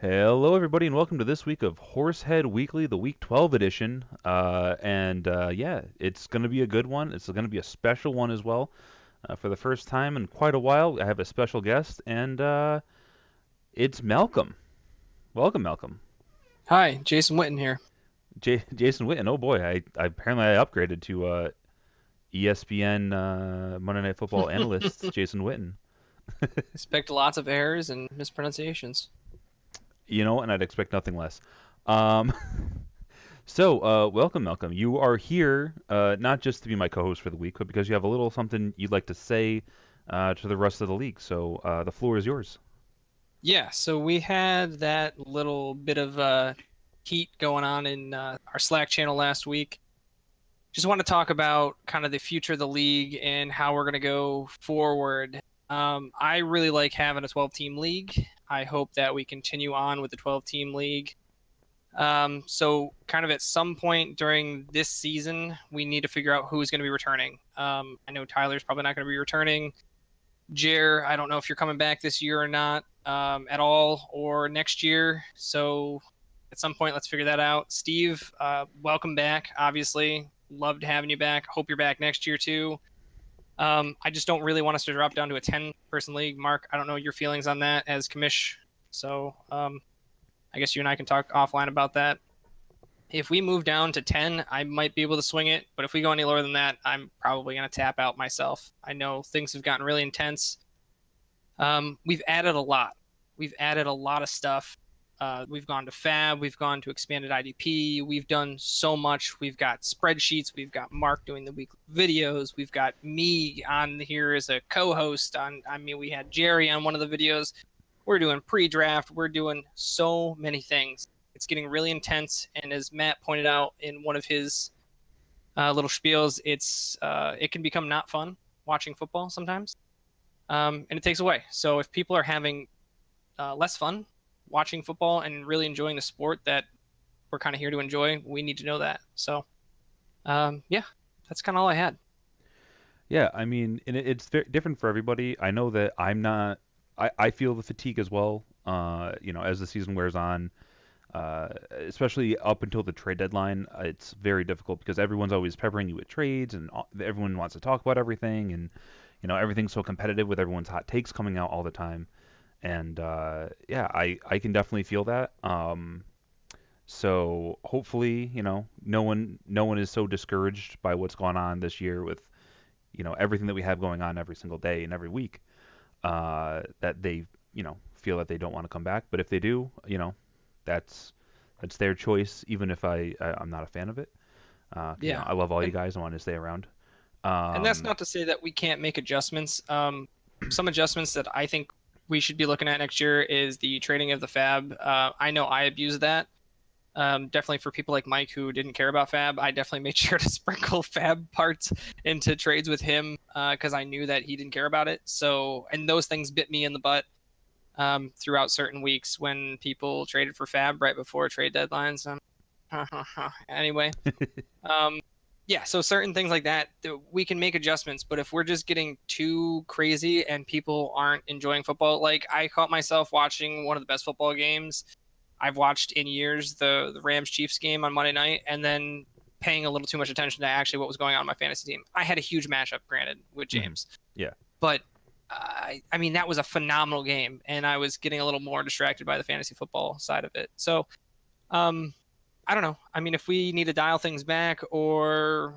Hello, everybody, and welcome to this week of Horsehead Weekly, the Week 12 edition. Yeah, it's going to be a good one. It's going to be a special one as well. For the first time in quite a while, I have a special guest, and it's Malcolm. Welcome, Malcolm. Hi, Jason Witten here. Jason Witten. Oh boy, I apparently I upgraded to ESPN Monday Night Football analyst Jason Witten. Expect lots of errors and mispronunciations. And I'd expect nothing less. Um, Welcome, Malcolm. You are here not just to be my co-host for the week, but because you have a little something you'd like to say to the rest of the league. So the floor is yours. Yeah, so we had that little bit of heat going on in our Slack channel last week. Just want to talk about kind of the future of the league and how we're going to go forward. I really like having a 12-team league. I hope that we continue on with the 12-team league. So kind of at some point during this season, we need to figure out who's going to be returning. I know Tyler's probably not going to be returning. Jer, I don't know if you're coming back this year or not at all, or next year. So at some point, let's figure that out. Steve, welcome back. Obviously, loved having you back. Hope you're back next year too. I just don't really want us to drop down to a 10-person league. Mark, I don't know your feelings on that as commish. So I guess you and I can talk offline about that. If we move down to 10, I might be able to swing it. But if we go any lower than that, I'm probably going to tap out myself. I know things have gotten really intense. We've added a lot. We've added a lot of stuff. We've gone to Fab. We've gone to expanded IDP. We've done so much. We've got spreadsheets. We've got Mark doing the weekly videos. We've got me on here as a co-host. We had Jerry on one of the videos. We're doing pre-draft. We're doing so many things. It's getting really intense, and as Matt pointed out in one of his little spiels, it can become not fun watching football sometimes, and it takes away. So if people are having less fun watching football and really enjoying the sport that we're kind of here to enjoy, we need to know that. So yeah, that's kind of all I had. Yeah, I mean, and it's different for everybody. I know that I'm not. I feel the fatigue as well. As the season wears on. Especially up until the trade deadline, it's very difficult because everyone's always peppering you with trades, and everyone wants to talk about everything, and everything's so competitive with everyone's hot takes coming out all the time. And yeah, I can definitely feel that. So hopefully, no one is so discouraged by what's gone on this year with everything that we have going on every single day and every week, that they feel that they don't want to come back. But if they do, that's that's their choice, even if I'm not a fan of it. Yeah, I love all you and guys. I want to stay around. and that's Um, not to say that we can't make adjustments. Some adjustments that I think we should be looking at next year is the trading of the Fab. I know I abused that. Definitely for people like Mike who didn't care about Fab, I definitely made sure to sprinkle Fab parts into trades with him because I knew that he didn't care about it. So, and those things bit me in the butt throughout certain weeks when people traded for Fab right before trade deadlines. Anyway, um, yeah, so certain things like that, we can make adjustments. But if we're just getting too crazy and people aren't enjoying football, like I caught myself watching one of the best football games I've watched in years, the Rams Chiefs game on Monday night, and then paying a little too much attention to actually what was going on in my fantasy team. I had a huge matchup, granted, with mhm. James, Yeah. but I mean that was a phenomenal game, and I was getting a little more distracted by the fantasy football side of it. So um, I don't know. I mean, if we need to dial things back, or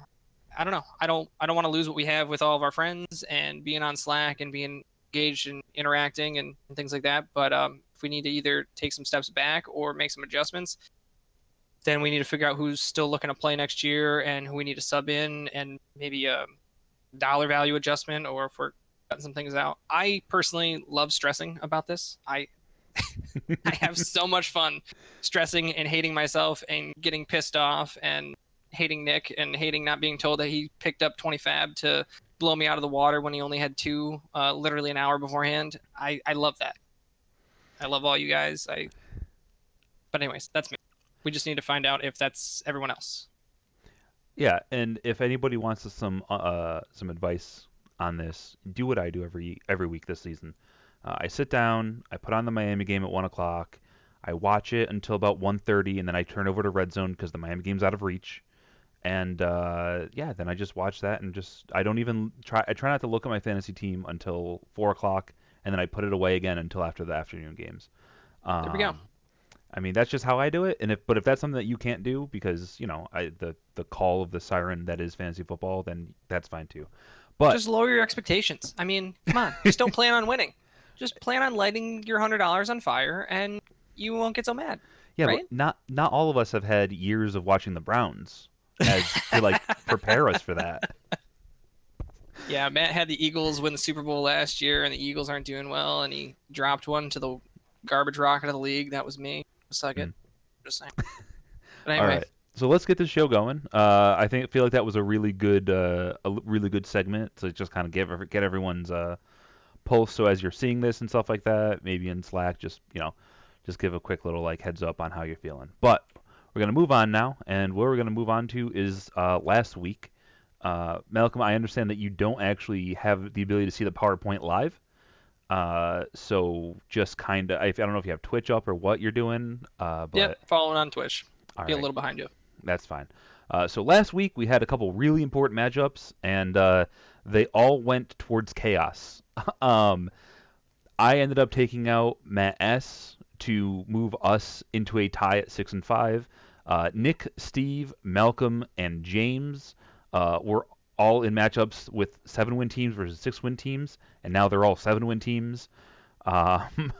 I don't know. I don't want to lose what we have with all of our friends and being on Slack and being engaged and interacting and things like that. But if we need to either take some steps back or make some adjustments, then we need to figure out who's still looking to play next year and who we need to sub in, and maybe a dollar value adjustment, or if we're cutting some things out. I personally love stressing about this. I have so much fun stressing and hating myself and getting pissed off and hating Nick and hating not being told that he picked up 20 fab to blow me out of the water when he only had two, literally an hour beforehand. I love that. I love all you guys. But anyways, that's me. We just need to find out if that's everyone else. Yeah, and if anybody wants some advice on this, do what I do every week this season. I sit down, I put on the Miami game at 1 o'clock, I watch it until about 1:30, and then I turn over to Red Zone because the Miami game's out of reach. And yeah, then I just watch that and just I don't even try. I try not to look at my fantasy team until 4 o'clock, and then I put it away again until after the afternoon games. There we go. Um, I mean, that's just how I do it. And if that's something that you can't do because the call of the siren that is fantasy football, then that's fine too. But Just lower your expectations. I mean, come on. Just don't plan on winning. Just plan on lighting your $100 on fire, and you won't get so mad. yeah, right? but not all of us have had years of watching the Browns as to like prepare us for that. Yeah, Matt had the Eagles win the Super Bowl last year, and the Eagles aren't doing well, and he dropped one to the garbage rocket of the league. That was me. Suck it. Just saying. But All anyway, right. So let's get this show going. I feel like that was a really good segment to just kind of get everyone's pulse. So as you're seeing this and stuff like that, maybe in Slack, just give a quick little like heads up on how you're feeling. But we're gonna move on now, and what we're gonna move on to is last week. Malcolm, I understand that you don't actually have the ability to see the PowerPoint live. So just kind of, I don't know if you have Twitch up or what you're doing. But yep, following on Twitch. all Be a right. little behind you. That's fine. So last week we had a couple really important matchups, and they all went towards chaos. I ended up taking out Matt S to move us into a tie at 6-5. Nick, Steve, Malcolm, and James were all in matchups with 7-win teams versus 6-win teams, and now they're all 7-win teams. Um,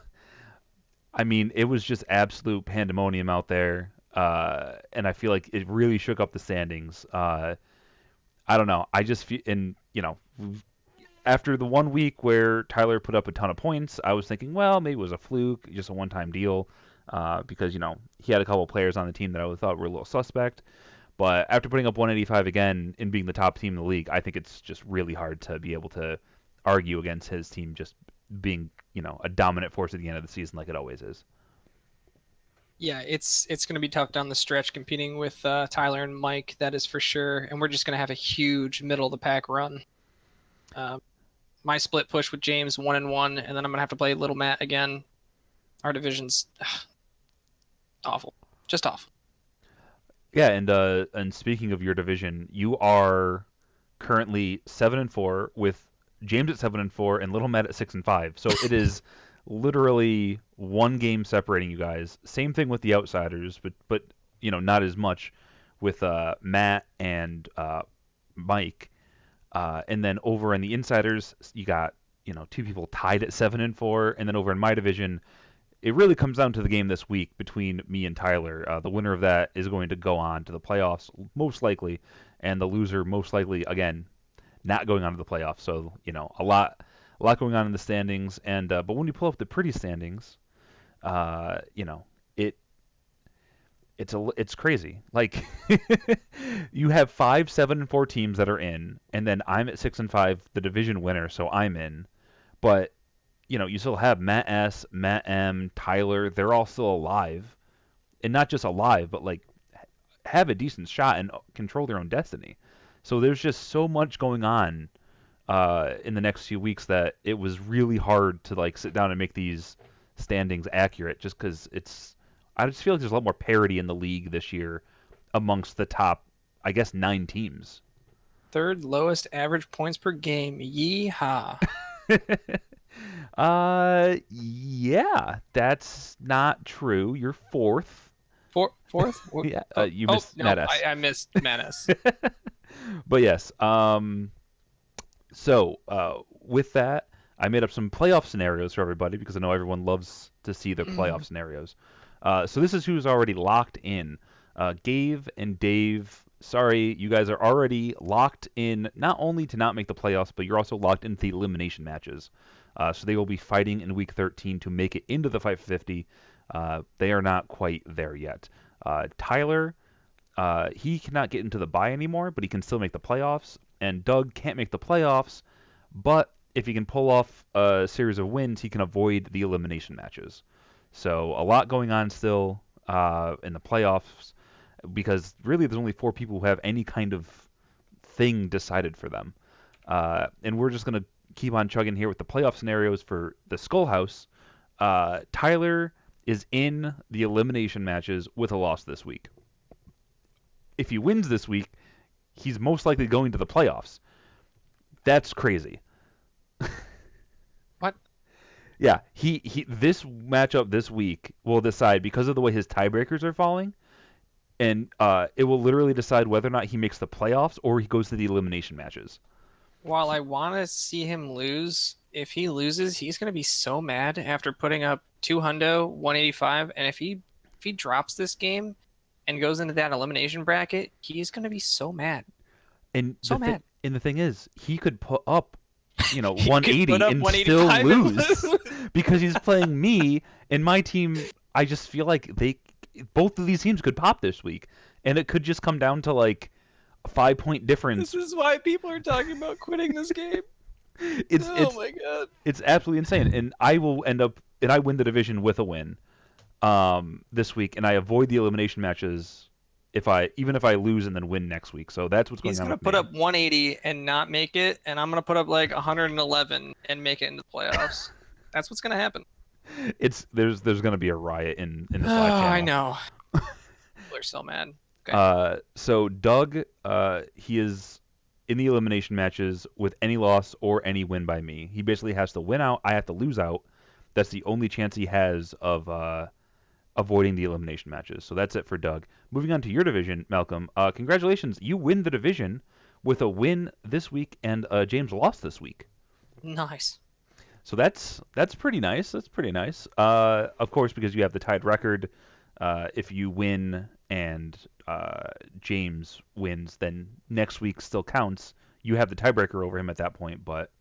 I mean, it was just absolute pandemonium out there. And I feel like it really shook up the standings. I don't know. I just feel, and after the 1 week where Tyler put up a ton of points, I was thinking, well, maybe it was a fluke, just a one-time deal, because he had a couple players on the team that I thought were a little suspect. But after putting up 185 again and being the top team in the league, I think it's just really hard to be able to argue against his team just being, a dominant force at the end of the season like it always is. Yeah, it's going to be tough down the stretch competing with Tyler and Mike, that is for sure. And we're just going to have a huge middle of the pack run. My split push with James 1-1, and then I'm going to have to play Little Matt again. Our division's awful, just awful. Yeah, and speaking of your division, you are currently 7-4 with James at 7-4 and Little Matt at 6-5. So it is literally one game separating you guys. Same thing with the outsiders, but not as much with Matt and Mike. And then over in the insiders, you got two people tied at 7-4, and then over in my division, it really comes down to the game this week between me and Tyler. The winner of that is going to go on to the playoffs most likely, and the loser most likely again not going on to the playoffs. So a lot going on in the standings, and but when you pull up the pretty standings, it's crazy. Like you have 5, 7, and 4 teams that are in, and then I'm at 6-5, the division winner, so I'm in. But you still have Matt S, Matt M, Tyler. They're all still alive, and not just alive, but like have a decent shot and control their own destiny. So there's just so much going on in the next few weeks that it was really hard to like sit down and make these standings accurate, just because I just feel like there's a lot more parity in the league this year amongst the top, I guess, 9 teams. Third lowest average points per game. Yeehaw. Yeah, that's not true. You're fourth. Fourth? Yeah, you missed Matt S. I missed Matt S. But yes, so with that, I made up some playoff scenarios for everybody because I know everyone loves to see the playoff scenarios. So this is who's already locked in. Gabe and Dave, sorry, you guys are already locked in not only to not make the playoffs, but you're also locked into the elimination matches. So they will be fighting in Week 13 to make it into the 550. They are not quite there yet. Tyler, he cannot get into the bye anymore, but he can still make the playoffs. And Doug can't make the playoffs, but if he can pull off a series of wins, he can avoid the elimination matches. So a lot going on still in the playoffs, because really there's only 4 people who have any kind of thing decided for them. And we're just going to keep on chugging here with the playoff scenarios for the Skull House. Tyler is in the elimination matches with a loss this week. If he wins this week, he's most likely going to the playoffs. That's crazy. What? Yeah, he this matchup this week will decide because of the way his tiebreakers are falling, and it will literally decide whether or not he makes the playoffs or he goes to the elimination matches. While I want to see him lose, if he loses, he's going to be so mad after putting up 185, and if he drops this game and goes into that elimination bracket, he's going to be so mad. And so mad. And the thing is, he could put up, He 180 could put up and 185 still and lose because he's playing me and my team. I just feel like both of these teams could pop this week, and it could just come down to like a 5-point difference. This is why people are talking about quitting this game. My god, it's absolutely insane. And I will end up, and I win the division with a win, this week, and I avoid the elimination matches even if I lose and then win next week. So that's what's going on. He's gonna put up 180 and not make it, and I'm gonna put up like 111 and make it into the playoffs. That's what's gonna happen. There's gonna be a riot in the Slack channel. I know. People are so mad. Okay. So Doug, he is in the elimination matches with any loss or any win by me. He basically has to win out. I have to lose out. That's the only chance he has of avoiding the elimination matches. So that's it for Doug. Moving on to your division, Malcolm. Congratulations, you win the division with a win this week and James lost this week. Nice. So that's pretty nice. That's pretty nice. Of course, because you have the tied record. If you win and James wins, then next week still counts. You have the tiebreaker over him at that point, but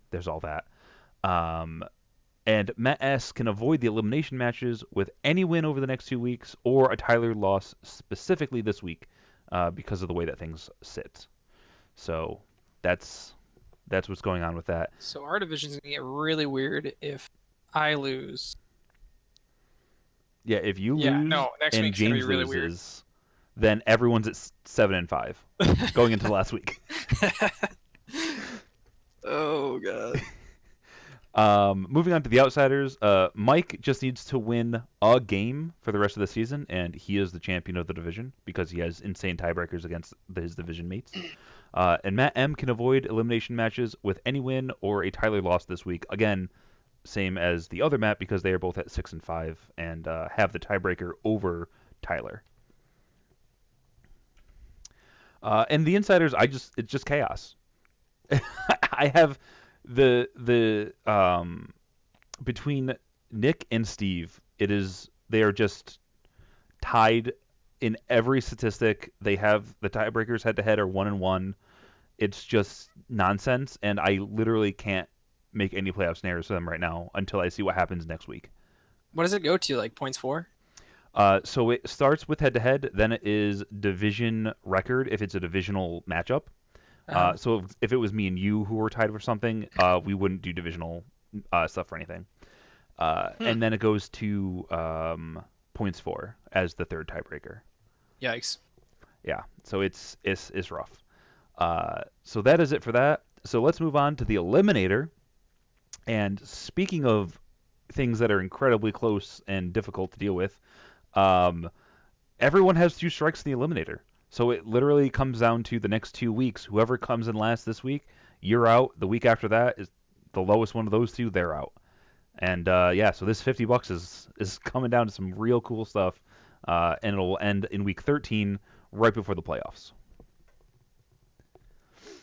there's all that. And Matt S. can avoid the elimination matches with any win over the next 2 weeks or a Tyler loss specifically this week because of the way that things sit. So that's what's going on with that. So our division's going to get really weird if I lose. Yeah, if you lose next and week's James gonna be really loses, then everyone's at 7-5 going into last week. Oh, God. Moving on to the outsiders, Mike just needs to win a game for the rest of the season, and he is the champion of the division because he has insane tiebreakers against his division mates. And Matt M can avoid elimination matches with any win or a Tyler loss this week. Again, same as the other Matt because they are both at 6-5 and have the tiebreaker over Tyler. And the insiders, it's just chaos. I have the between Nick and Steve, they are just tied in every statistic. They have the tiebreakers head to head are 1-1. It's just nonsense, and I literally can't make any playoff scenarios for them right now until I see what happens next week. What does it go to? Like points for? So it starts with head to head, then it is division record if it's a divisional matchup. So if it was me and you who were tied for something, we wouldn't do divisional stuff for anything. And then it goes to points for as the third tiebreaker. Yikes. Yeah, so it's rough. So that is it for that. So let's move on to the Eliminator. And speaking of things that are incredibly close and difficult to deal with, everyone has 2 strikes in the Eliminator. So it literally comes down to the next 2 weeks. Whoever comes in last this week, you're out. The week after that is the lowest one of those 2, they're out. And so this $50 is coming down to some real cool stuff, and it'll end in week 13, right before the playoffs.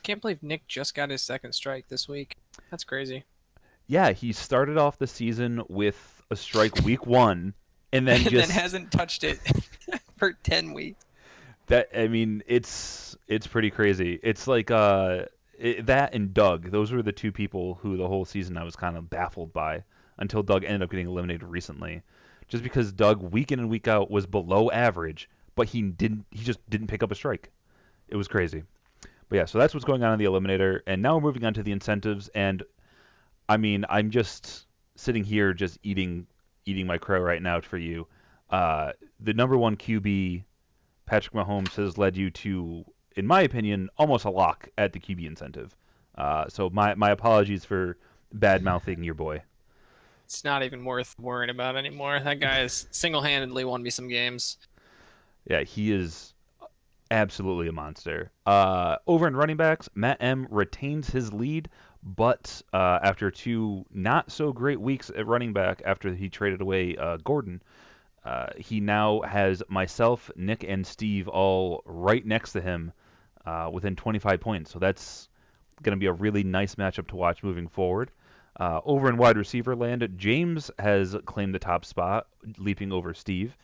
Can't believe Nick just got his second strike this week. That's crazy. Yeah, he started off the season with a strike week 1, and then then hasn't touched it for 10 weeks. It's pretty crazy. It's like that and Doug. Those were the 2 people who the whole season I was kind of baffled by until Doug ended up getting eliminated recently. Just because Doug week in and week out was below average, but he just didn't pick up a strike. It was crazy. But yeah, so that's what's going on in the Eliminator, and now we're moving on to the incentives. And I'm just sitting here just eating my crow right now for you. The number 1 QB, Patrick Mahomes, has led you to, in my opinion, almost a lock at the QB incentive. So my apologies for bad-mouthing your boy. it's not even worth worrying about anymore. That guy's single-handedly won me some games. Yeah, he is absolutely a monster. Over in running backs, Matt M retains his lead, but after 2 not so great weeks at running back after he traded away Gordon, he now has myself, Nick, and Steve all right next to him within 25 points. So that's going to be a really nice matchup to watch moving forward. Over in wide receiver land, James has claimed the top spot, leaping over Steve,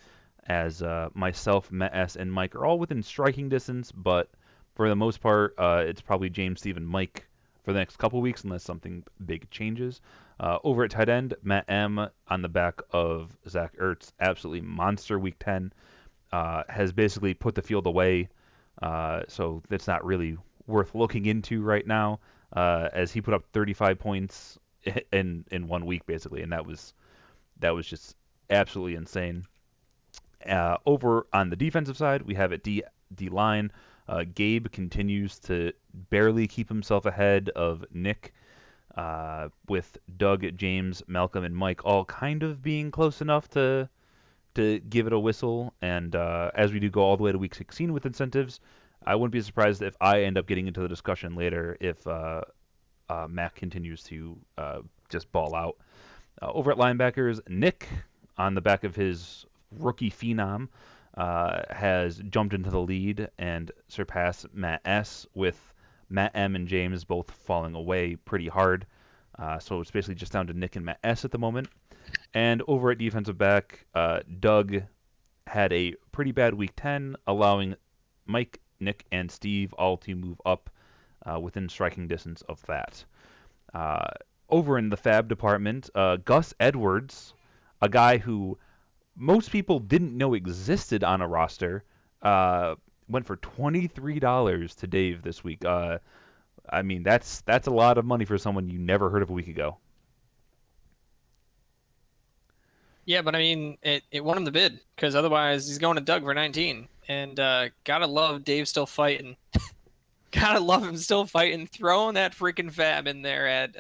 as myself, Matt S, and Mike are all within striking distance, but for the most part, it's probably James, Steve, and Mike for the next couple weeks, unless something big changes. Over at tight end, Matt M on the back of Zach Ertz, absolutely monster week 10, has basically put the field away, so that's not really worth looking into right now, as he put up 35 points in 1 week basically, and that was just absolutely insane. Over on the defensive side, we have at D line. Gabe continues to barely keep himself ahead of Nick, with Doug, James, Malcolm, and Mike all kind of being close enough to give it a whistle. And as we do go all the way to week 16 with incentives, I wouldn't be surprised if I end up getting into the discussion later if Mac continues to just ball out. Over at linebackers, Nick, on the back of his rookie phenom, has jumped into the lead and surpassed Matt S, with Matt M and James both falling away pretty hard. So it's basically just down to Nick and Matt S at the moment. And over at defensive back, Doug had a pretty bad week 10, allowing Mike, Nick, and Steve all to move up within striking distance of that. Over in the fab department, Gus Edwards, a guy who most people didn't know existed on a roster, went for $23 to Dave this week. I mean, that's a lot of money for someone you never heard of a week ago. Yeah, but I mean, it won him the bid, because otherwise he's going to Doug for 19. And gotta love Dave still fighting. Gotta love him still fighting, throwing that freaking fab in there at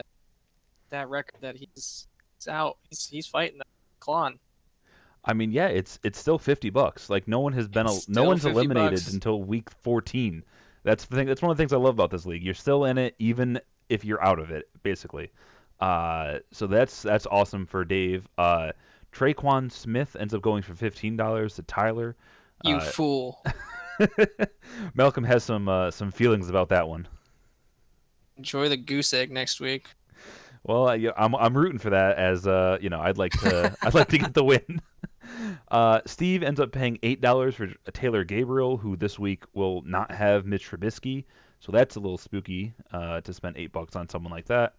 that record that he's out. He's fighting the clawing. I mean, yeah, it's still $50. Like no one has been no one's eliminated until week 14. That's the thing. That's one of the things I love about this league. You're still in it even if you're out of it, basically. So that's awesome for Dave. Traquan Smith ends up going for $15 to Tyler. You fool. Malcolm has some feelings about that one. Enjoy the goose egg next week. Well, I'm rooting for that, as I'd like to get the win. Steve ends up paying $8 for Taylor Gabriel, who this week will not have Mitch Trubisky, so that's a little spooky to spend $8 on someone like that.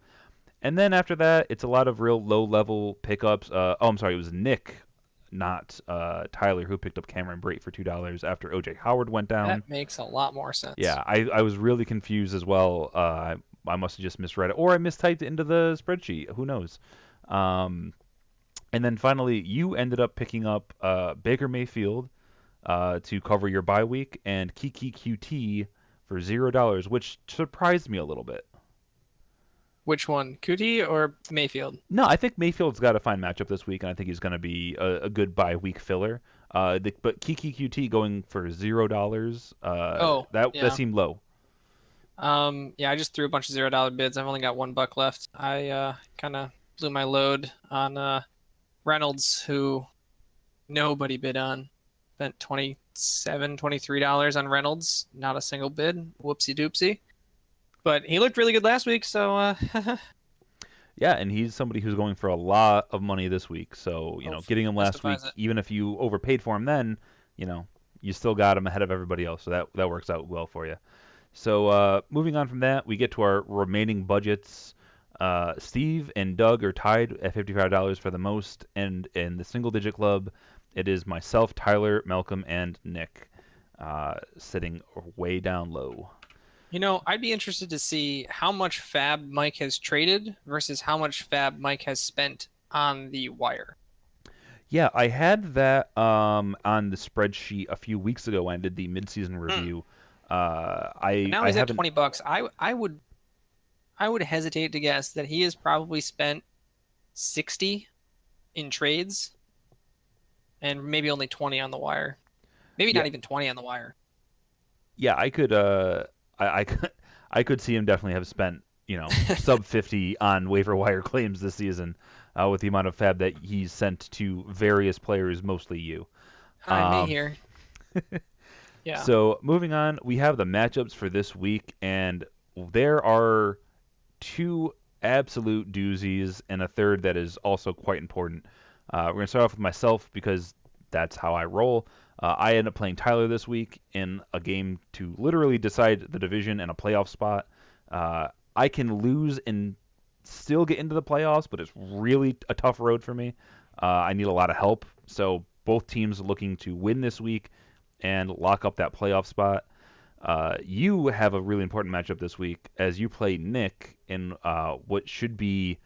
And then after that, it's a lot of real low-level pickups. I'm sorry, it was Nick, not Tyler, who picked up Cameron Brate for $2 after O.J. Howard went down. That makes a lot more sense. Yeah, I was really confused as well. I must have just misread it, or I mistyped it into the spreadsheet. Who knows? And then finally, you ended up picking up Baker Mayfield to cover your bye week, and Kiki QT for $0, which surprised me a little bit. Which one, Kuti or Mayfield? No, I think Mayfield's got a fine matchup this week, and I think he's going to be a good bye week filler. But Kiki QT going for $0, that seemed low. Yeah, I just threw a bunch of $0 bids. I've only got $1 left. I kind of blew my load on Reynolds, who nobody bid on. Spent $27, $23 on Reynolds. Not a single bid. Whoopsie doopsie. But he looked really good last week, so... Yeah, and he's somebody who's going for a lot of money this week. So, getting him last week, even if you overpaid for him then, you still got him ahead of everybody else. So that works out well for you. So moving on from that, we get to our remaining budgets. Steve and Doug are tied at $55 for the most, and in the single-digit club, it is myself, Tyler, Malcolm, and Nick sitting way down low. I'd be interested to see how much fab Mike has traded versus how much fab Mike has spent on the wire. Yeah, I had that on the spreadsheet a few weeks ago when I did the midseason review. Now he's at $20. I would hesitate to guess that he has probably spent 60 in trades, and maybe only 20 on the wire. Maybe Yeah, not even 20 on the wire. yeah, I could I could I could see him definitely have spent, sub 50 on waiver wire claims this season, with the amount of fab that he's sent to various players, mostly you. Hi, me Um, here. Yeah. so moving on, we have the matchups for this week, and there are two absolute doozies and a third that is also quite important. We're going to start off with myself because that's how I roll. I end up playing Tyler this week in a game to literally decide the division and a playoff spot. I can lose and still get into the playoffs, but it's really a tough road for me. I need a lot of help. So both teams are looking to win this week and lock up that playoff spot. You have a really important matchup this week as you play Nick in what should be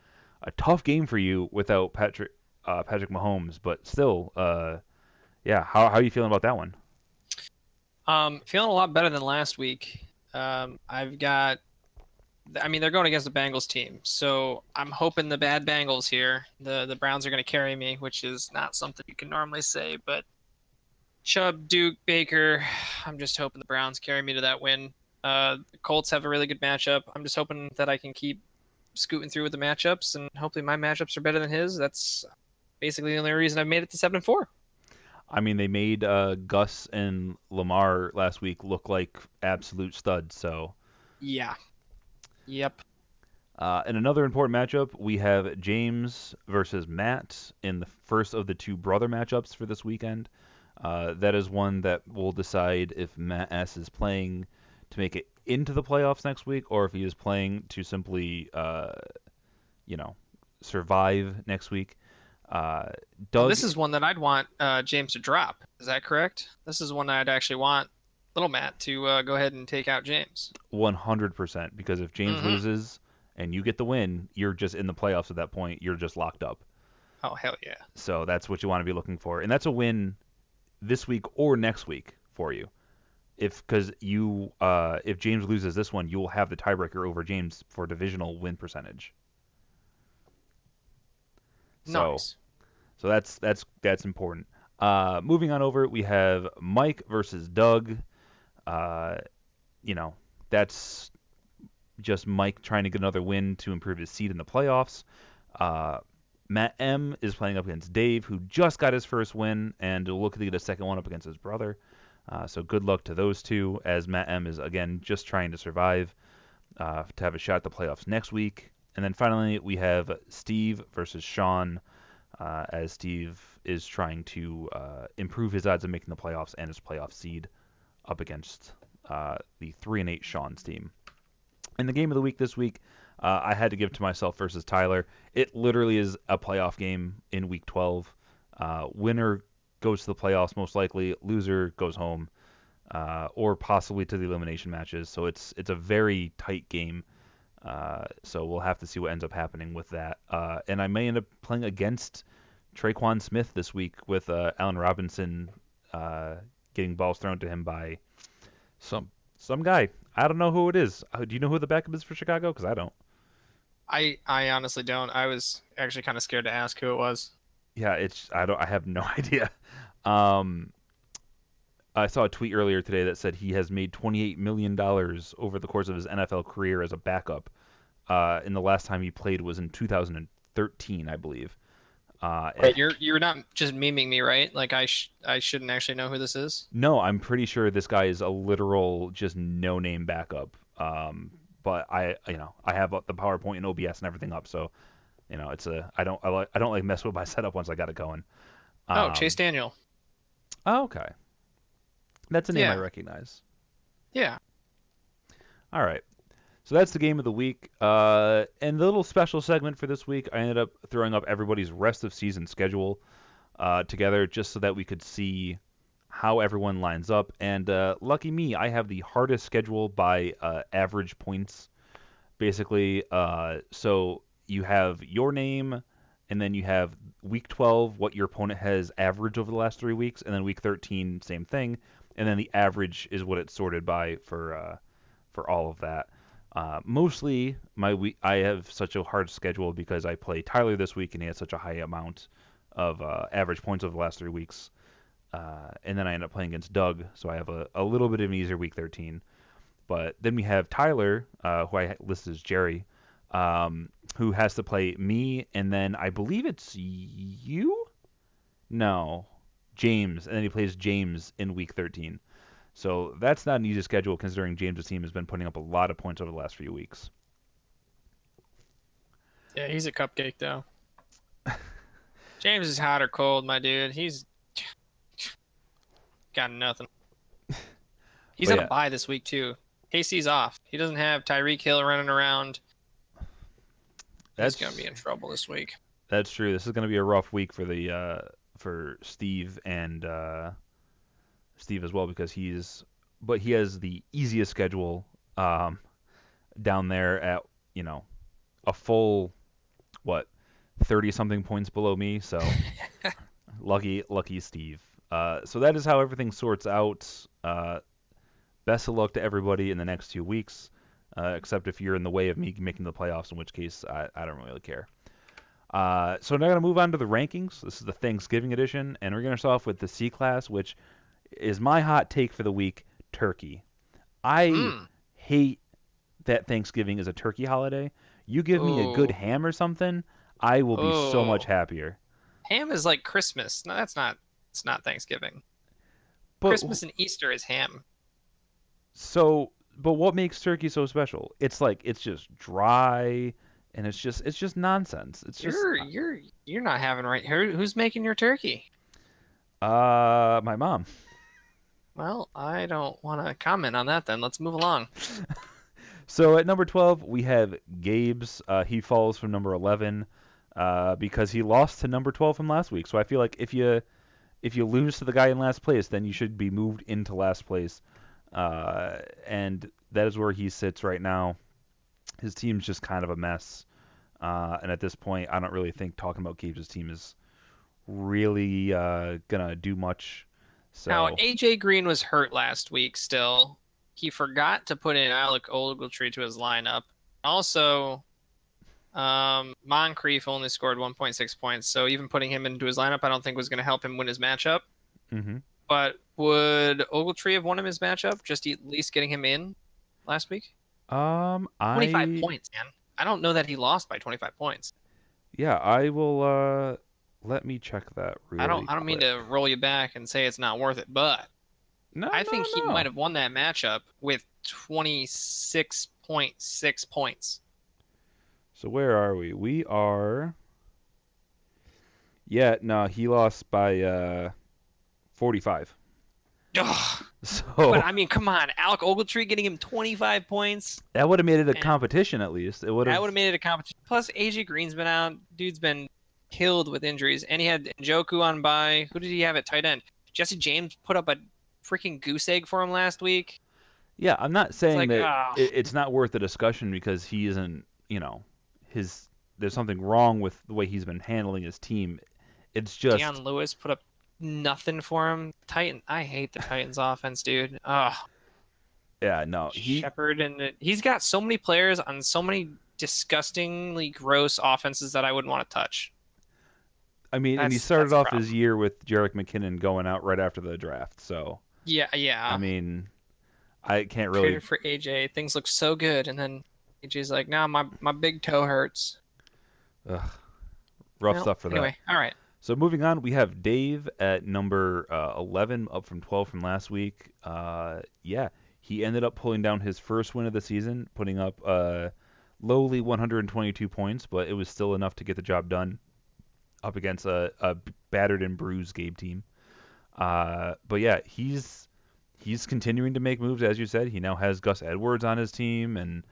a tough game for you without Patrick Mahomes, but still, yeah. How are you feeling about that one? Feeling a lot better than last week. I've got, I mean, they're going against the Bengals team, so I'm hoping the bad Bengals here, the Browns are going to carry me, which is not something you can normally say, but Chubb, Duke, Baker, I'm just hoping the Browns carry me to that win. The Colts have a really good matchup. I'm just hoping that I can keep scooting through with the matchups, and hopefully my matchups are better than his. That's basically the only reason I've made it to 7-4. I mean, they made Gus and Lamar last week look like absolute studs. So, Yeah. Yep. in another important matchup, we have James versus Matt in the first of the two brother matchups for this weekend. That is one that will decide if Matt S is playing to make it into the playoffs next week, or if he is playing to simply, you know, survive next week. Uh, Now, Doug, this is one that I'd want James to drop. Is that correct? This is one I'd actually want Little Matt to go ahead and take out James. 100%, because if James Mm-hmm. loses and you get the win, you're just in the playoffs at that point. You're just locked up. Oh, hell yeah. So that's what you want to be looking for, and that's a win this week or next week for you. If James loses this one, you will have the tiebreaker over James for divisional win percentage. So Nice. so that's important. Moving on over, we have Mike versus Doug. Uh, you know, that's just Mike trying to get another win to improve his seed in the playoffs. Uh, Matt M is playing up against Dave, who just got his first win and will look to get a second one up against his brother. So good luck to those two, as Matt M is again just trying to survive to have a shot at the playoffs next week. And then finally, we have Steve versus Sean, as Steve is trying to improve his odds of making the playoffs and his playoff seed up against the 3-8 Sean's team. In the game of the week this week, I had to give to myself versus Tyler. It literally is a playoff game in week 12. Winner goes to the playoffs most likely. Loser goes home, or possibly to the elimination matches. So it's a very tight game. So we'll have to see what ends up happening with that. And I may end up playing against Traquan Smith this week with Allen Robinson getting balls thrown to him by some guy. I don't know who it is. Do you know who the backup is for Chicago? Because I don't. I honestly don't. I was actually kind of scared to ask who it was. Yeah, I have no idea. Um, I saw a tweet earlier today that said he has made $28 million over the course of his NFL career as a backup. And the last time he played was in 2013, I believe. Wait, you're not just memeing me, right? Like I shouldn't actually know who this is. No, I'm pretty sure this guy is a literal just no-name backup. But I have the PowerPoint and OBS and everything up, so I don't like mess with my setup once I got it going. Oh, Chase Um, Daniel. oh, okay, that's a name I Yeah. recognize. Yeah. All right. So that's the game of the week. And the little special segment for this week, I ended up throwing up everybody's rest of season schedule together just so that we could see how everyone lines up. And lucky me, I have the hardest schedule by average points, basically. So you have your name, and then you have week 12, what your opponent has averaged over the last 3 weeks, and then week 13, same thing. And then the average is what it's sorted by for all of that. Mostly, I have such a hard schedule because I play Tyler this week and he has such a high amount of average points over the last 3 weeks. And then I end up playing against Doug, so I have a little bit of an easier week 13. But then we have Tyler, who I listed as Jerry, who has to play me, and then I believe it's you? No, James, and then he plays James in week 13. So that's not an easy schedule considering James's team has been putting up a lot of points over the last few weeks. Yeah, he's a cupcake though. James is hot or cold, my dude. He's got nothing. He's on a bye this week too. KC's off. He doesn't have Tyreek Hill running around. He's gonna be in trouble this week. That's true. This is gonna be a rough week for the for Steve and Steve as well because he has the easiest schedule down there at a full 30 something points below me. So lucky Steve. So that is how everything sorts out. Best of luck to everybody in the next 2 weeks, except if you're in the way of me making the playoffs, in which case I don't really care. So now I'm going to move on to the rankings. This is the Thanksgiving edition, and we're going to start off with the C class, which is my hot take for the week, turkey. I hate that Thanksgiving is a turkey holiday. You give me a good ham or something, I will be so much happier. Ham is like Christmas. No, it's not Thanksgiving. But Christmas and Easter is ham. So, but what makes turkey so special? It's just dry, and it's just nonsense. It's just you're not having right. Who's making your turkey? My mom. Well, I don't want to comment on that. Then let's move along. So at number 12 we have Gabe's. He falls from number 11 because he lost to number 12 from last week. So I feel like if you lose to the guy in last place, then you should be moved into last place. And that is where he sits right now. His team's just kind of a mess. And at this point, I don't really think talking about Gabe's team is really gonna do much. So now AJ Green was hurt last week. Still, he forgot to put in Alec Ogletree to his lineup. Also, Moncrief only scored 1.6 points, so even putting him into his lineup, I don't think was going to help him win his matchup. Mm-hmm. But would Ogletree have won him his matchup? Just at least getting him in last week? 25 points, man. I don't know that he lost by 25 points. Yeah, I will. Let me check that. Really I don't mean to roll you back and say it's not worth it, but I think he might have won that matchup with 26.6 points. So where are we? We are. Yeah, no, he lost by 45. Ugh. So, but I mean, come on, Alec Ogletree getting him 25 points. That would have made it a competition at least. That would have made it a competition. Plus, AJ Green's been out. Dude's been killed with injuries, and he had Njoku on bye. Who did he have at tight end? Jesse James put up a freaking goose egg for him last week. Yeah, I'm not saying that it's not worth the discussion because he isn't. There's something wrong with the way he's been handling his team. It's just Deion Lewis put up nothing for him. I hate the Titans offense, dude. Ugh. Yeah, no. Shepard, and he's got so many players on so many disgustingly gross offenses that I wouldn't want to touch. I mean, and he started off his year with Jerick McKinnon going out right after the draft, so yeah. I mean, I can't really. Traded for AJ, things look so good, and then AJ's like, "No, my big toe hurts." Ugh, rough stuff for that. Anyway, all right. So moving on, we have Dave at number 11, up from 12 from last week. Yeah, he ended up pulling down his first win of the season, putting up lowly 122 points, but it was still enough to get the job done up against a battered and bruised Gabe team. But yeah, he's continuing to make moves, as you said. He now has Gus Edwards on his team, and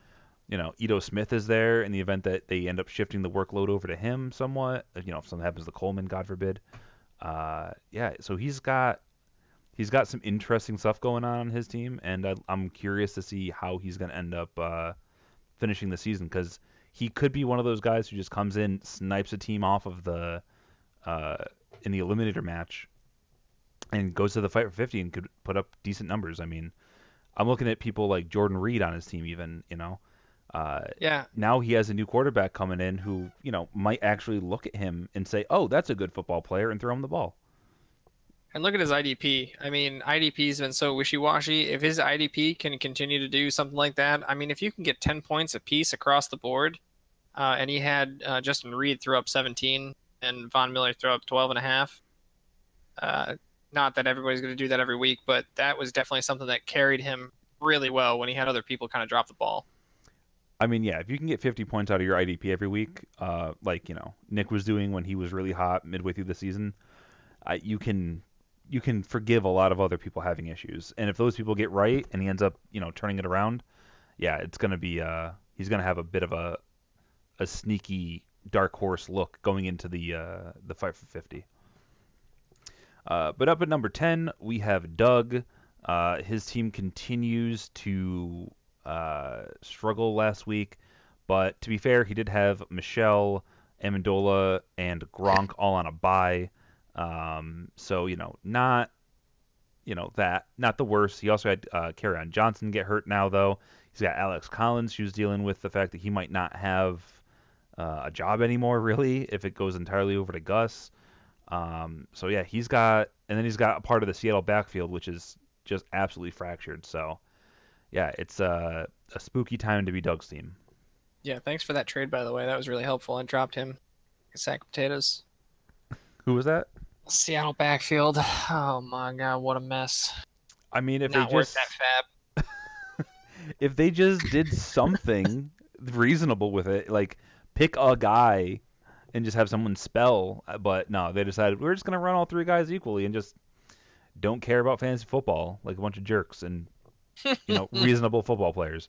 Ito Smith is there in the event that they end up shifting the workload over to him somewhat. If something happens to Coleman, God forbid. Yeah, so he's got some interesting stuff going on his team, and I'm curious to see how he's going to end up finishing the season, because he could be one of those guys who just comes in, snipes a team off of the in the eliminator match, and goes to the fight for 50 and could put up decent numbers. I mean, I'm looking at people like Jordan Reed on his team even, Uh, Yeah, Now he has a new quarterback coming in who, might actually look at him and say, "Oh, that's a good football player," and throw him the ball. and look at his IDP. I mean, IDP's been so wishy-washy. If his IDP can continue to do something like that, I mean, if you can get 10 points apiece across the board, and he had Justin Reed throw up 17 and Von Miller throw up 12 and a half. Not that everybody's going to do that every week, but that was definitely something that carried him really well when he had other people kind of drop the ball. I mean, yeah, if you can get 50 points out of your IDP every week, like Nick was doing when he was really hot midway through the season, you can forgive a lot of other people having issues. And if those people get right and he ends up turning it around, yeah, it's gonna be he's gonna have a bit of a sneaky dark horse look going into the fight for 50. But up at number 10 we have Doug. His team continues to struggle last week, but to be fair, he did have Michelle, Amendola, and Gronk all on a bye. So not the worst. He also had Kerryon Johnson get hurt now though. He's got Alex Collins who's dealing with the fact that he might not have a job anymore really if it goes entirely over to Gus. So yeah, he's got a part of the Seattle backfield which is just absolutely fractured. So yeah, it's a spooky time to be Doug's team. Yeah, thanks for that trade, by the way. That was really helpful. I dropped him a sack of potatoes. Who was that? Seattle backfield. Oh my God, what a mess. I mean, Not worth that fab. if they just did something reasonable with it, like pick a guy and just have someone spell, but no, they decided we're just gonna run all three guys equally and just don't care about fantasy football like a bunch of jerks and reasonable football players.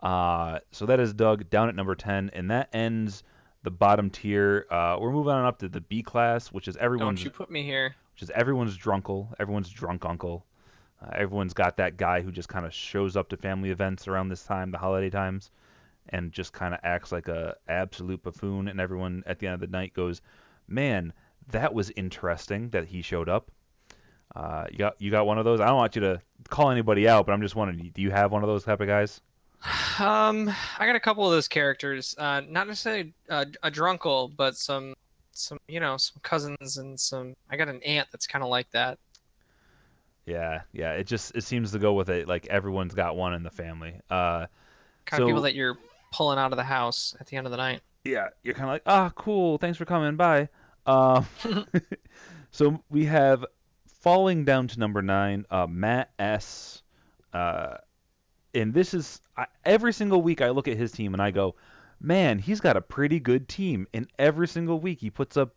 So that is Doug down at number 10, and that ends the bottom tier. We're moving on up to the B class, which is Don't you put me here. everyone's drunkle, everyone's drunk uncle. Everyone's got that guy who just kind of shows up to family events around this time, the holiday times, and just kind of acts like a absolute buffoon. And everyone at the end of the night goes, "Man, that was interesting that he showed up." You got one of those. I don't want you to call anybody out, but I'm just wondering, do you have one of those type of guys? I got a couple of those characters. Not necessarily a drunkle, but some cousins and some. I got an aunt that's kind of like that. Yeah. It seems to go with it. Like everyone's got one in the family. Kind of people So that you're pulling out of the house at the end of the night. yeah, you're kind of like, cool, thanks for coming, bye. Uh, so we have falling down to number 9, Matt S. Uh, and this is every single week I look at his team and I go, man, he's got a pretty good team. And every single week he puts up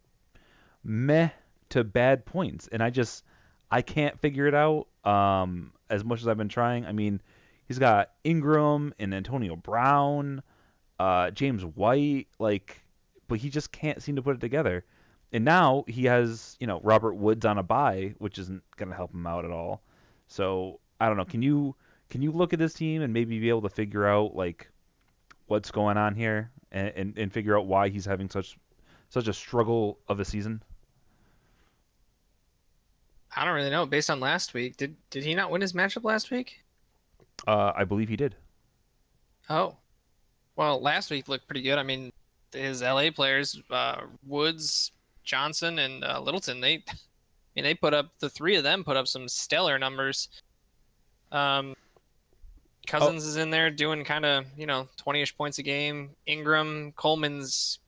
meh to bad points, and I can't figure it out. As much as I've been trying, I mean, he's got Ingram and Antonio Brown, James White, like, but he just can't seem to put it together. And now he has, Robert Woods on a bye, which isn't going to help him out at all. So I don't know. Can you look at this team and maybe be able to figure out like what's going on here and figure out why he's having such a struggle of a season? I don't really know. Based on last week, did he not win his matchup last week? I believe he did. Oh, well, last week looked pretty good. I mean, his LA players, Woods, Johnson, and Littleton, they put up the three of them put up some stellar numbers. Um, Oh, Cousins is in there doing kind of 20ish points a game. Ingram, Coleman's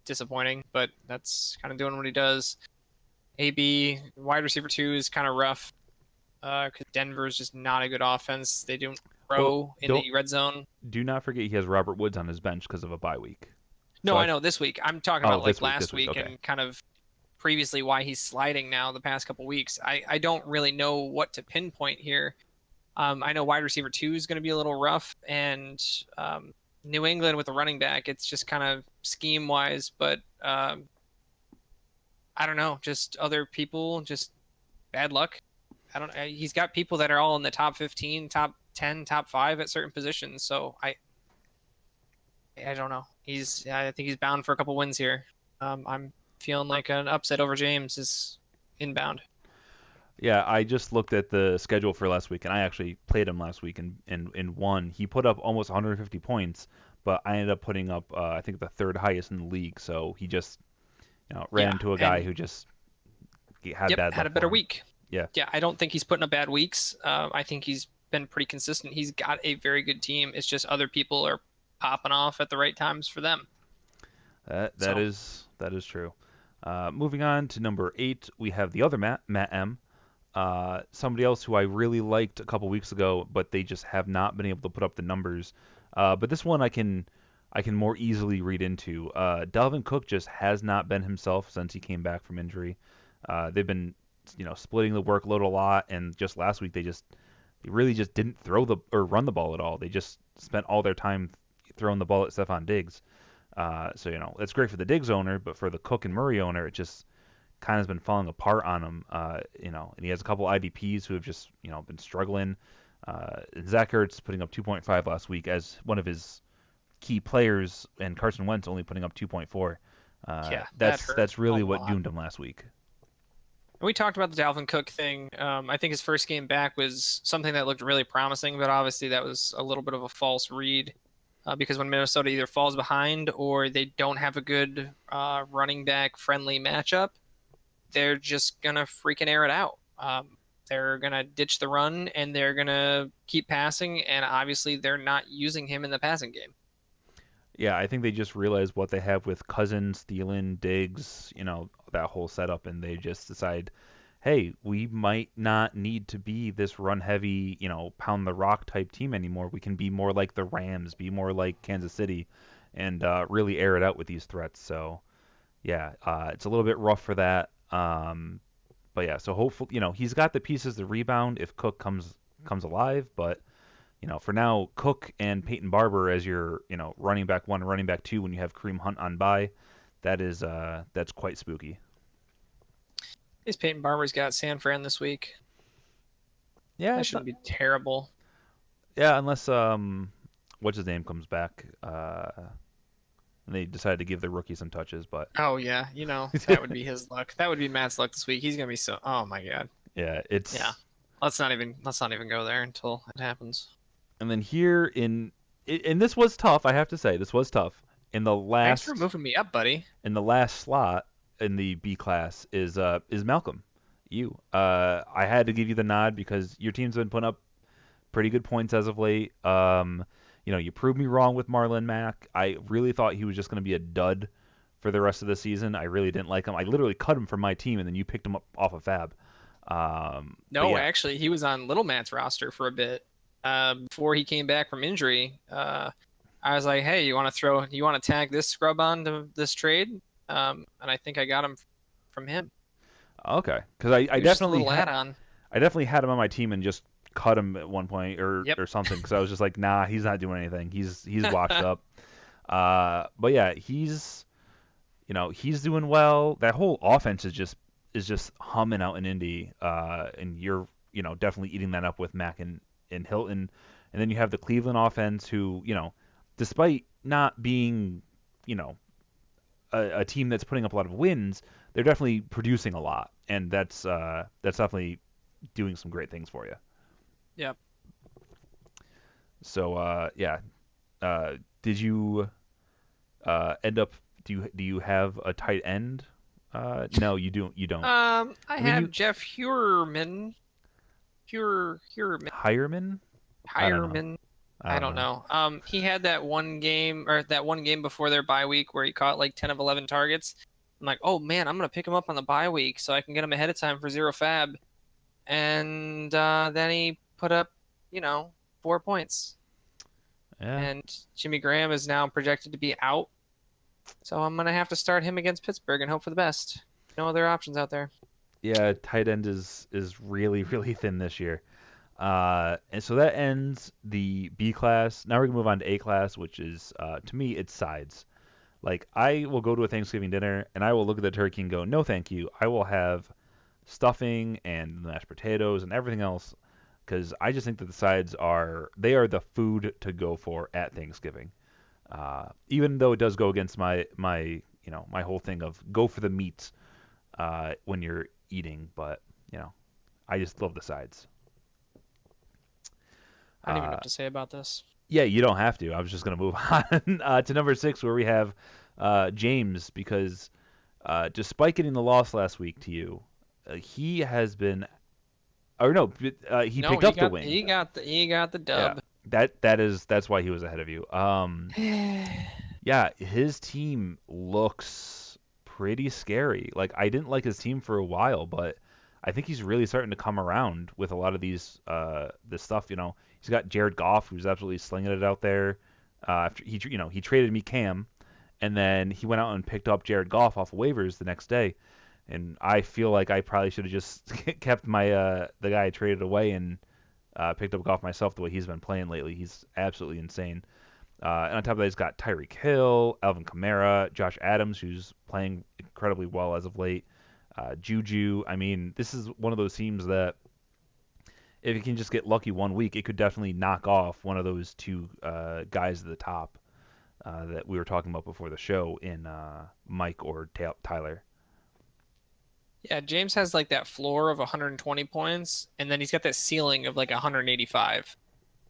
disappointing, but that's kind of doing what he does. AB wide receiver 2 is kind of rough because Denver is just not a good offense. They don't well, throw in don't the red zone. do not forget he has Robert Woods on his bench because of a bye week. No, So I know this week. I'm talking about like this last week, week okay. and kind of previously why he's sliding now the past couple weeks. I don't really know what to pinpoint here. I know wide receiver 2 is going to be a little rough, and New England with the running back, it's just kind of scheme wise, but I don't know, just other people, just bad luck. I don't. He's got people that are all in the top 15, top 10, top 5 at certain positions. So I don't know. I think he's bound for a couple wins here. I'm feeling like an upset over James is inbound. Yeah, I just looked at the schedule for last week, and I actually played him last week and won. He put up almost 150 points, but I ended up putting up I think the third highest in the league. So he just ran Yeah, into a guy and who just had yep, bad had luck a for better him. week. Yeah, Yeah, I don't think he's putting up bad weeks. I think he's been pretty consistent. He's got a very good team. It's just other people are popping off at the right times for them. that So is true. Moving on to number 8, we have the other Matt M. Somebody else who I really liked a couple weeks ago, but they just have not been able to put up the numbers. But this one I can more easily read into. Dalvin Cook just has not been himself since he came back from injury. They've been splitting the workload a lot, and just last week they really just didn't throw the or run the ball at all. They just spent all their time throwing the ball at Stephon Diggs. So it's great for the Diggs owner, but for the Cook and Murray owner, it just kind of has been falling apart on him. And he has a couple IDPs who have just been struggling. Zach Ertz putting up 2.5 last week as one of his key players, and Carson Wentz only putting up 2.4. yeah, that hurt That's a really what lot. doomed him last week. We talked about the Dalvin Cook thing. I think his first game back was something that looked really promising, but obviously that was a little bit of a false read because when Minnesota either falls behind or they don't have a good running back friendly matchup, they're just gonna freaking air it out. They're gonna ditch the run and they're gonna keep passing, and obviously they're not using him in the passing game. Yeah, I think they just realized what they have with Cousins, Thielen, Diggs, that whole setup, and they just decide, hey, we might not need to be this run heavy, pound the rock type team anymore. We can be more like the Rams, be more like Kansas City, and really air it out with these threats. So yeah, it's a little bit rough for that. But yeah, so hopefully, he's got the pieces to rebound if Cook comes alive, but for now, Cook and Peyton Barber as your, running back 1, running back 2 when you have Kareem Hunt on bye, that's quite spooky. His Peyton Barber's got San Fran this week. Yeah, That it's not. shouldn't be terrible. Yeah, unless what's his name comes back, and they decide to give the rookie some touches, but Oh yeah, that would be his luck. That would be Matt's luck this week. He's gonna be so. Oh my god. yeah, Yeah. it's. Let's not even go there until it happens. And then here and this was tough. I have to say this was tough. In the Thanks for last moving me up, buddy. in the last slot in the B class is Malcolm. You. I had to give you the nod because your team's been putting up pretty good points as of late. You proved me wrong with Marlon Mack. I really thought he was just going to be a dud for the rest of the season. I really didn't like him. I literally cut him from my team, and then you picked him up off of Fab. But No, yeah, actually, he was on Little Matt's roster for a bit before he came back from injury. I was like, "Hey, you want to tag this scrub on to this trade?" And I think I got him from him. okay. Because I He was just a definitely little had add-on. him on my team and just cut him at one point Yep. or something because I was just like, nah, he's not doing anything. He's washed up. But yeah, he's doing well. That whole offense is just humming out in Indy, and you're definitely eating that up with Mack and Hilton, and then you have the Cleveland offense who despite not being you know a team that's putting up a lot of wins, they're definitely producing a lot, and that's definitely doing some great things for you. Yep. So yeah, did you end up? Do you have a tight end? No, you don't. You don't. I I mean, you have Jeff Heuerman. Heuerman. Hireman? I don't know. Hireman. I I don't don't know. know. He had that one game before their bye week where he caught like 10 of 11 targets. I'm like, oh man, I'm gonna pick him up on the bye week so I can get him ahead of time for zero fab. And then he put up, 4 points. Yeah, And Jimmy Graham is now projected to be out, so I'm gonna have to start him against Pittsburgh and hope for the best. No other options out there. yeah. Tight end is really really thin this year. And so that ends the B class. Now we're gonna move on to A class, which is to me it's sides. Like I will go to a Thanksgiving dinner and I will look at the turkey and go, no, thank you. I will have stuffing and mashed potatoes and everything else because I just think that the sides are the food to go for at Thanksgiving. Even though it does go against my whole thing of go for the meat when you're eating, but you know I just love the sides. I don't even know Uh, what to say about this. Yeah, you don't have to. I was just gonna move on to number 6, where we have James, because despite getting the loss last week to you, he has been, or no, he No, picked up the win. he got the Yeah, dub. that's why he was ahead of you. Yeah, his team looks pretty scary. Like, I didn't like his team for a while, but I think he's really starting to come around with a lot of these this stuff. He's got Jared Goff, who's absolutely slinging it out there. After he traded me Cam, and then he went out and picked up Jared Goff off of waivers the next day. And I feel like I probably should have just kept my the guy I traded away and picked up Goff myself the way he's been playing lately. He's absolutely insane. And on top of that, he's got Tyreek Hill, Alvin Kamara, Josh Adams, who's playing incredibly well as of late. Juju. I mean, this is one of those teams that if it can just get lucky one week, it could definitely knock off one of those two guys at the top that we were talking about before the show in Mike or Tyler. Yeah, James has like that floor of 120 points, and then he's got that ceiling of like 185.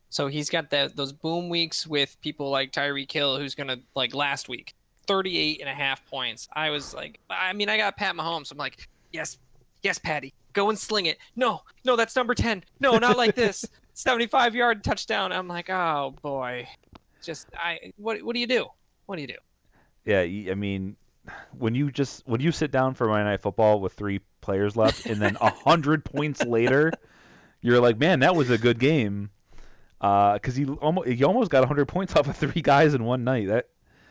So he's got those boom weeks with people like Tyreek Hill, who's gonna like last week, 38 and a half points. I was like, I mean, I got Pat Mahomes. I'm like, yes, Patty, go and sling it. No, that's number 10. No, not like this. 75-yard touchdown. I'm like, oh boy, what do you do? What do you do? Yeah, I mean, when you sit down for Monday Night Football with 3 players left, and then 100 points later, you're like, man, that was a good game. Because he almost got 100 points off of 3 guys in one night.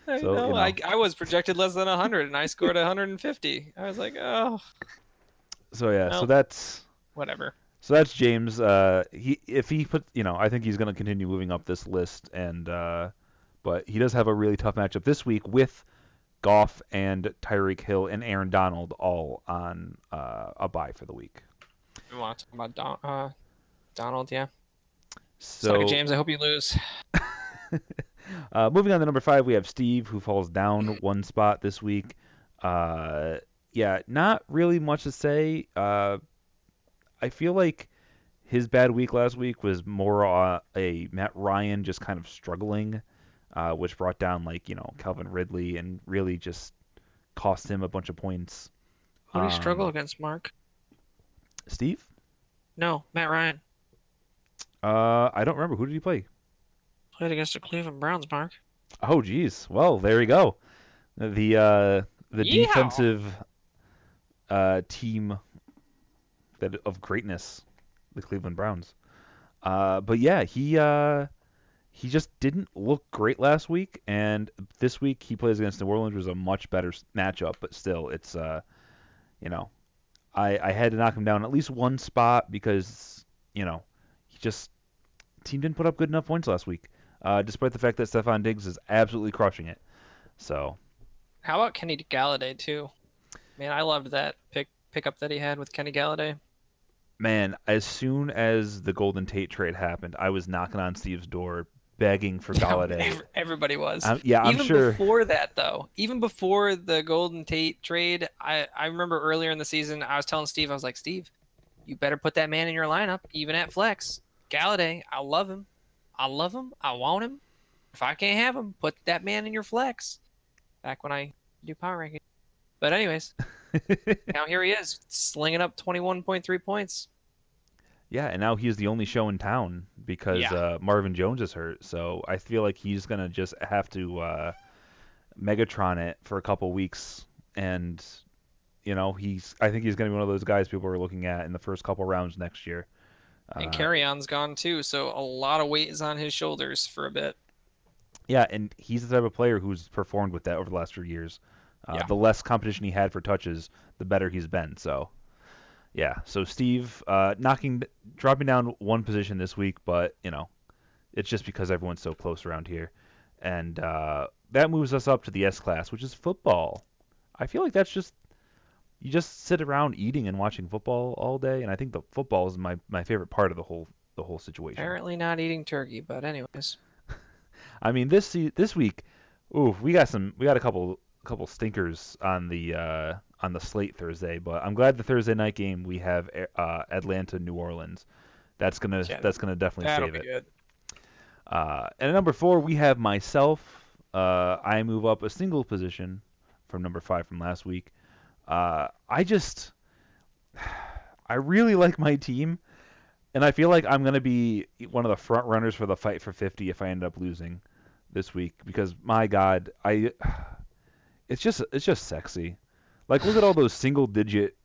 I know. I was projected less than 100, and I scored 150. I was like, oh. So yeah, well, so that's whatever. So that's James. I think he's going to continue moving up this list, but he does have a really tough matchup this week with Goff and Tyreek Hill and Aaron Donald all on a bye for the week. We want to talk about Donald, yeah. So, Suck it, James. I hope you lose. Moving on to number 5, we have Steve, who falls down one spot this week. Yeah, not really much to say. I feel like his bad week last week was more a Matt Ryan just kind of struggling, which brought down Calvin Ridley and really just cost him a bunch of points. Who did he struggle against, Mark? Steve? No, Matt Ryan. I don't remember. Who did he play? Played against the Cleveland Browns, Mark. Oh, geez. Well, there we go. The defensive team of greatness, the Cleveland Browns. But yeah, he just didn't look great last week, and this week he plays against New Orleans, which was a much better matchup. But still, it's I had to knock him down at least one spot because team didn't put up good enough points last week, despite the fact that Stephon Diggs is absolutely crushing it. So, how about Kenny Galladay too? Man, I loved that pickup that he had with Kenny Galladay. Man, as soon as the Golden Tate trade happened, I was knocking on Steve's door begging for Galladay. Everybody was. I'm even sure. Before that, though, even before the Golden Tate trade, I remember earlier in the season, I was telling Steve, I was like, Steve, you better put that man in your lineup, even at flex. Galladay, I love him. I want him. If I can't have him, put that man in your flex. Back when I do power ranking. But anyways, now here he is, slinging up 21.3 points. Yeah, and now he's the only show in town because Marvin Jones is hurt. So I feel like he's going to just have to Megatron it for a couple weeks. And, I think he's going to be one of those guys people are looking at in the first couple rounds next year. And Carry-on's gone too, so a lot of weight is on his shoulders for a bit. Yeah, and he's the type of player who's performed with that over the last few years. The less competition he had for touches, the better he's been. So, yeah. So Steve dropping down one position this week, but it's just because everyone's so close around here, and that moves us up to the S class, which is football. I feel like that's just you just sit around eating and watching football all day, and I think the football is my favorite part of the whole situation. Apparently not eating turkey, but anyways. I mean this week, we got a couple stinkers on the slate Thursday, but I'm glad the Thursday night game we have Atlanta New Orleans. That's gonna definitely save it. Good. And at number 4, we have myself. I move up a single position from number 5 from last week. I just, I really like my team, and I feel like I'm gonna be one of the front runners for the fight for 50 if I end up losing this week because my God, it's just sexy. Like look at all those single digit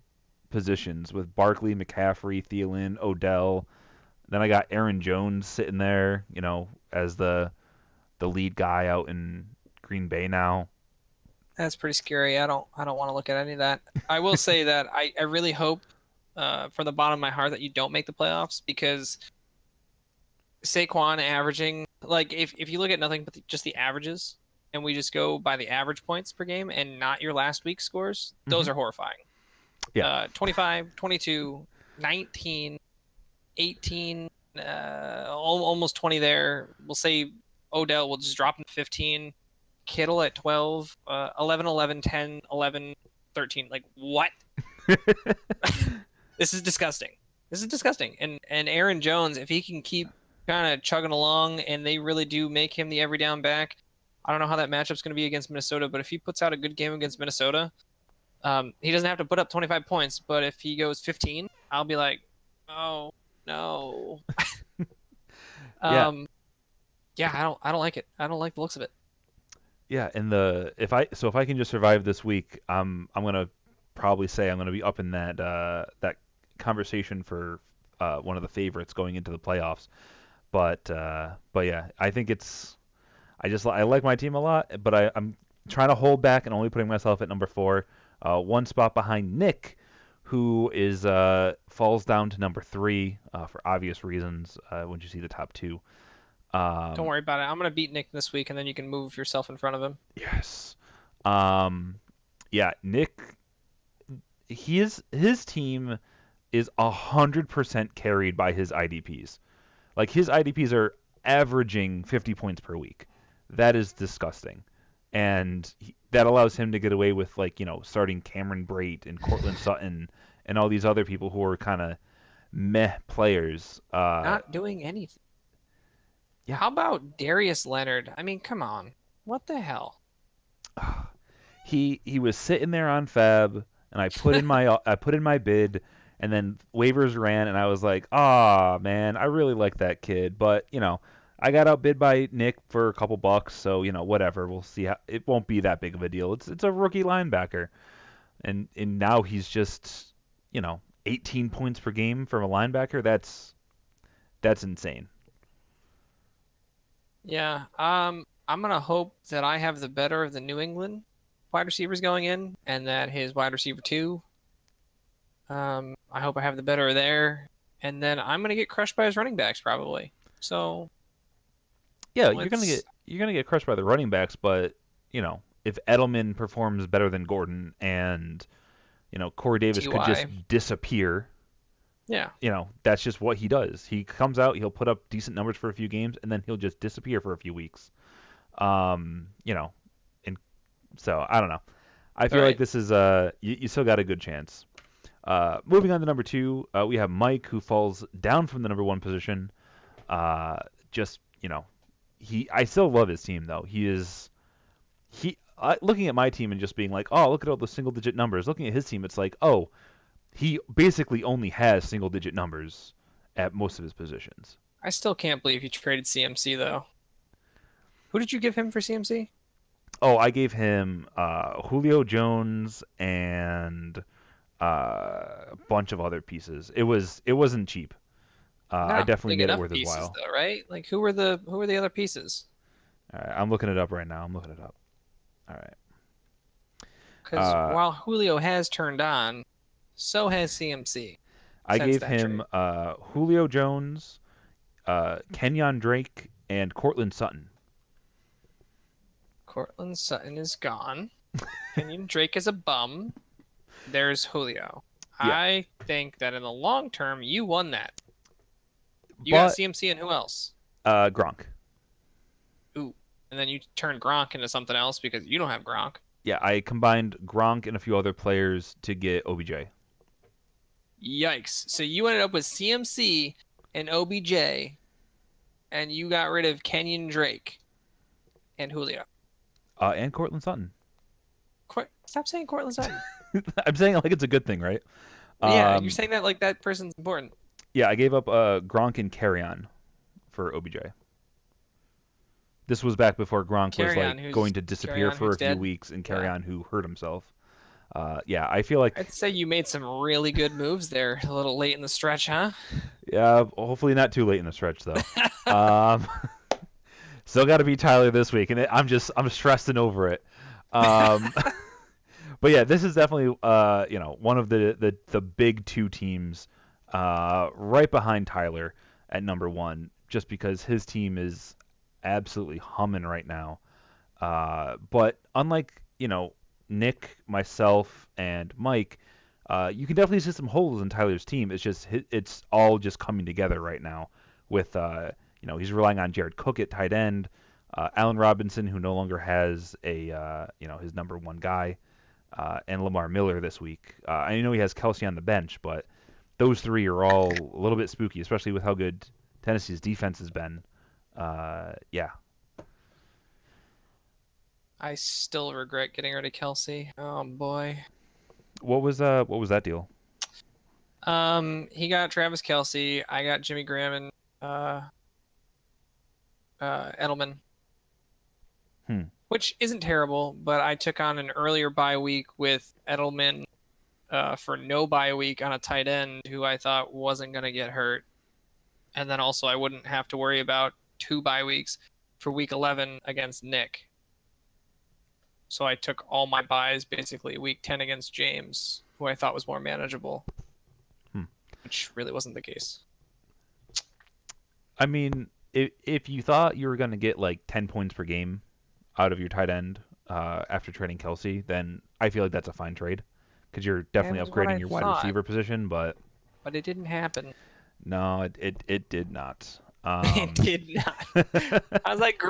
positions with Barkley, McCaffrey, Thielen, Odell. Then I got Aaron Jones sitting there, as the lead guy out in Green Bay now. That's pretty scary. I don't want to look at any of that. I will say that I really hope from the bottom of my heart that you don't make the playoffs because Saquon averaging like if you look at nothing but just the averages and we just go by the average points per game and not your last week's scores, those are horrifying. Yeah. 25, 22, 19, 18, almost 20 there. We'll say Odell will just drop him to 15. Kittle at 12, 11, 11, 10, 11, 13. Like, what? This is disgusting. This is disgusting. And Aaron Jones, if he can keep kind of chugging along and they really do make him the every down back, I don't know how that matchup's going to be against Minnesota, but if he puts out a good game against Minnesota, he doesn't have to put up 25 points, but if he goes 15, I'll be like, oh, no. Yeah. Yeah, I don't like it. I don't like the looks of it. Yeah, and if I can just survive this week, I'm gonna probably say I'm gonna be up in that conversation for one of the favorites going into the playoffs. But yeah, I think I like my team a lot, but I'm trying to hold back and only putting myself at number 4, one spot behind Nick, who is falls down to number 3 for obvious reasons once you see the top 2. Don't worry about it. I'm gonna beat Nick this week, and then you can move yourself in front of him. Yes. Yeah, Nick. His team is 100% carried by his IDPs. Like his IDPs are averaging 50 points per week. That is disgusting, and that allows him to get away with starting Cameron Brate and Cortland Sutton and all these other people who are kind of meh players. Not doing anything. Yeah. How about Darius Leonard? I mean, come on. What the hell? He was sitting there on Fab, and I put in my bid, and then waivers ran, and I was like, ah, man, I really like that kid, but I got outbid by Nick for a couple bucks, so whatever. We'll see. It won't be that big of a deal. It's a rookie linebacker, and now he's just 18 points per game from a linebacker. That's insane. Yeah. I'm gonna hope that I have the better of the New England wide receivers going in, and that his wide receiver 2. I hope I have the better there, and then I'm gonna get crushed by his running backs probably. So. Yeah, you're gonna get crushed by the running backs, but if Edelman performs better than Gordon and Corey Davis could just disappear. Yeah. That's just what he does. He comes out, he'll put up decent numbers for a few games, and then he'll just disappear for a few weeks. And so I don't know. I feel like this is you still got a good chance. Moving on to number 2, we have Mike, who falls down from the number 1 position. I still love his team though. Looking at my team and just being like, oh, look at all the single digit numbers. Looking at his team, it's like, oh, he basically only has single digit numbers at most of his positions. I still can't believe you traded CMC though. Who did you give him for CMC? Oh, I gave him Julio Jones and a bunch of other pieces. It wasn't cheap. I definitely made it worth his while. Though, right? Like who were the other pieces? All right, I'm looking it up right now. All right. Because while Julio has turned on, so has CMC. I gave him Julio Jones, Kenyon Drake, and Cortland Sutton. Cortland Sutton is gone. Kenyon Drake is a bum. There's Julio. Yeah. I think that in the long term, you won that. You got CMC and who else? Gronk. Ooh. And then you turned Gronk into something else because you don't have Gronk. Yeah, I combined Gronk and a few other players to get OBJ. Yikes. So you ended up with CMC and OBJ and you got rid of Kenyon Drake and Julio. And Cortland Sutton. Stop saying Cortland Sutton. I'm saying it like it's a good thing, right? Yeah, you're saying that like that person's important. Yeah, I gave up Gronk and Carrion for OBJ. This was back before Gronk was like going to disappear for a few weeks, and Carrion who hurt himself. Yeah, I feel like I'd say you made some really good moves there, a little late in the stretch, huh? Yeah, hopefully not too late in the stretch though. Still got to beat Tyler this week, and I'm stressing over it. But yeah, this is definitely one of the big two teams right behind Tyler at number one, just because his team is absolutely humming right now. But unlike Nick, myself, and Mike, you can definitely see some holes in Tyler's team. It's all just coming together right now. With he's relying on Jared Cook at tight end, Allen Robinson, who no longer has his number one guy, and Lamar Miller this week. I know he has Kelsey on the bench, but those three are all a little bit spooky, especially with how good Tennessee's defense has been. Yeah. I still regret getting rid of Kelsey. Oh boy. What was that deal? He got Travis Kelsey. I got Jimmy Graham and Edelman. Which isn't terrible, but I took on an earlier bye week with Edelman for no bye week on a tight end who I thought wasn't going to get hurt. And then also I wouldn't have to worry about 2 bye weeks for week 11 against Nick. So I took all my buys basically week 10 against James, who I thought was more manageable, which really wasn't the case. I mean, if you thought you were going to get like 10 points per game out of your tight end after trading Kelsey, then I feel like that's a fine trade because you're definitely upgrading your wide receiver position. But it didn't happen. No, it did not. It did not. I was like,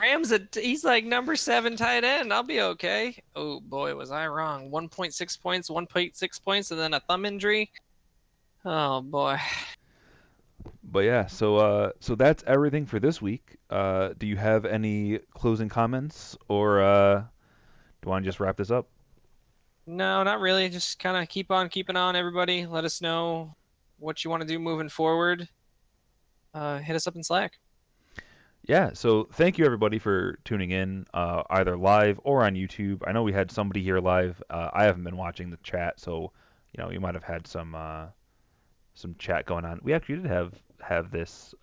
he's like number 7 tight end. I'll be okay. Oh boy, was I wrong. 1.6 points, 1.6 points, and then a thumb injury. Oh boy. But yeah, so that's everything for this week. Do you have any closing comments, or do you want to just wrap this up? No, not really. Just kind of keep on keeping on, everybody. Let us know what you want to do moving forward. Hit us up in Slack. Yeah, so thank you everybody for tuning in, either live or on YouTube. I know we had somebody here live. I haven't been watching the chat, so you might have had some chat going on. We actually did have this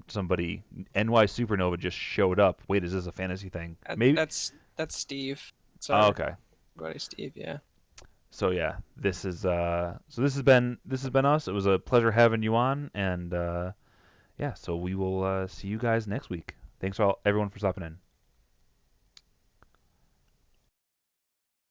somebody NY Supernova just showed up. Wait, is this a fantasy thing? Maybe that's Steve. Sorry. Oh, okay. Buddy Steve, yeah. So yeah, this has been us. It was a pleasure having you on, and yeah, so we will see you guys next week. Thanks everyone for stopping in.